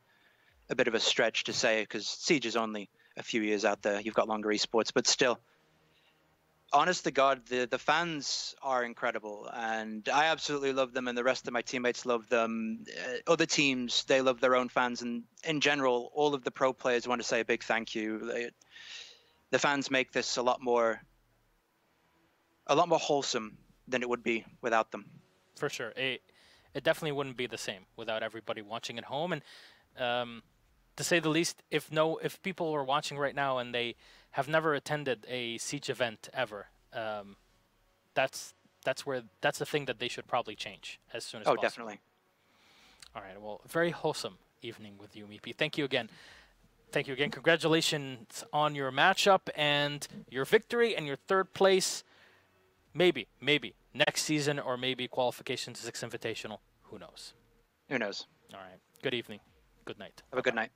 [SPEAKER 4] bit of a stretch to say because Siege is only a few years out there. You've got longer esports, but still, honest to God, the fans are incredible, and I absolutely love them, and the rest of my teammates love them. Other teams, they love their own fans, and in general, all of the pro players want to say a big thank you. The fans make this a lot more wholesome than it would be without them.
[SPEAKER 1] For sure. It definitely wouldn't be the same without everybody watching at home. And to say the least, if people are watching right now and they have never attended a Siege event ever, that's the thing that they should probably change as soon as possible.
[SPEAKER 4] Oh, definitely.
[SPEAKER 1] All right. Well, very wholesome evening with you, Meepy. Thank you again. Thank you again. Congratulations on your matchup and your victory and your third place. Maybe next season, or maybe qualification to 6 Invitational. Who knows?
[SPEAKER 4] Who knows?
[SPEAKER 1] All right. Good evening. Good night.
[SPEAKER 4] Have a good night.